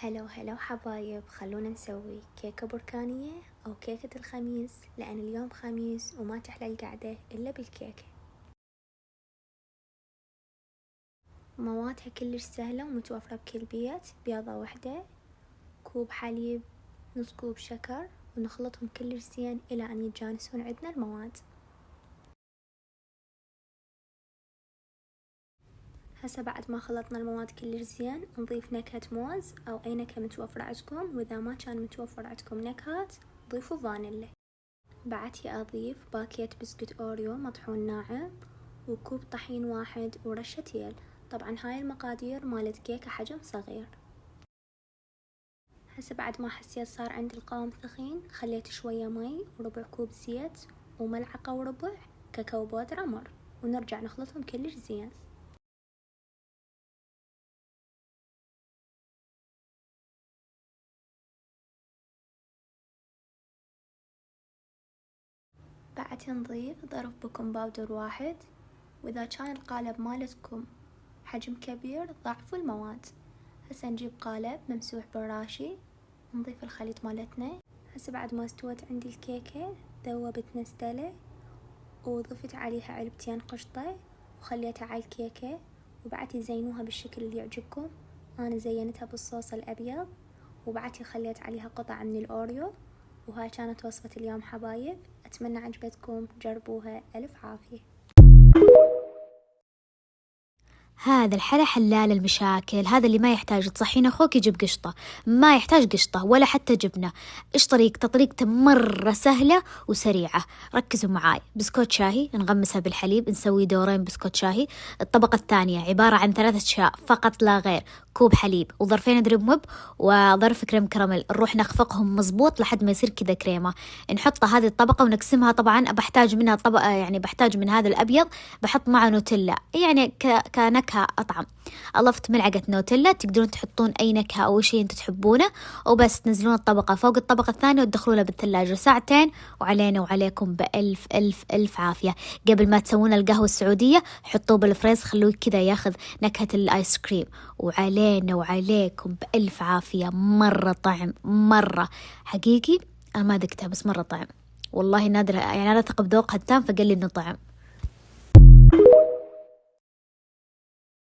هلو حبايب، خلونا نسوي كيكة بركانية أو كيكة الخميس، لأن اليوم خميس وما تحلى القعدة إلا بالكيكة. موادها كلش سهلة ومتوفرة بكل بيت. بيضة واحدة، كوب حليب، نص كوب شكر، ونخلطهم كلش زين إلى أن يتجانسون عندنا المواد. هسه بعد ما خلطنا المواد كلش زين نضيف نكهة موز أو أي نكهة متوفرة عندكم، وإذا ما كان متوفر عندكم نكهات ضيفوا فانيلا. بعدي أضيف باكيت بسكوت أوريو مطحون ناعم، وكوب طحين واحد، ورشة يل. طبعا هاي المقادير مالت كيكة حجم صغير. هسه بعد ما حسيت صار عندي القوام ثخين، خليت شوية مي وربع كوب زيت وملعقة وربع كاكاو بودرة مر، ونرجع نخلطهم كلش زين. بعد نضيف ظرف بيكنج باودر واحد، وإذا كان القالب مالتكم حجم كبير ضاعفوا المواد. هسه نجيب قالب ممسوح بالراشي، نضيف الخليط مالتنا. هسه بعد ما استوت عندي الكيكة ذوبت نستلة، وضفت عليها علبتين قشطة وخليتها على الكيكة. وبعد زينوها بالشكل اللي يعجبكم. أنا زينتها بالصوص الأبيض، وبعد خليت عليها قطع من الأوريو. وهاي كانت وصفة اليوم حبايب، أتمنى عجبتكم، جربوها، ألف عافية. هذا الحلا حلال المشاكل، هذا اللي ما يحتاج تصحين أخوك يجيب قشطة، ما يحتاج قشطة ولا حتى جبنة. إيش طريقته مرة سهلة وسريعة. ركزوا معاي. بسكوت شاهي نغمسها بالحليب، نسوي دورين بسكوت شاهي. الطبقة الثانية عبارة عن 3 أشياء فقط لا غير: كوب حليب وظرفين دريب موب وظرف كريم كراميل. نروح نخفقهم مزبوط لحد ما يصير كذا كريمة. نحط هذه الطبقة ونقسمها. طبعا بحتاج منها طبقة، يعني بحتاج من هذا الأبيض بحط معه نوتيلا، يعني كنكهة أطعم. أضفت ملعقة نوتيلا، تقدرون تحطون أي نكهة أو شيء أنتوا تحبونه، وبس تنزلون الطبقة فوق الطبقة الثانية وتدخلونها بالثلاجة ساعتين، وعلينا وعليكم بألف ألف ألف عافية. قبل ما تسوون القهوة السعودية حطوه بالفريز، خلوه كذا ياخذ نكهة الآيس كريم. وعلينا وعليكم بألف عافية. مرة طعم، مرة حقيقي. أنا ما ذقتها بس مرة طعم والله، نادر يعني. أنا أثق بذوقها التام، فقال لي إنه طعم.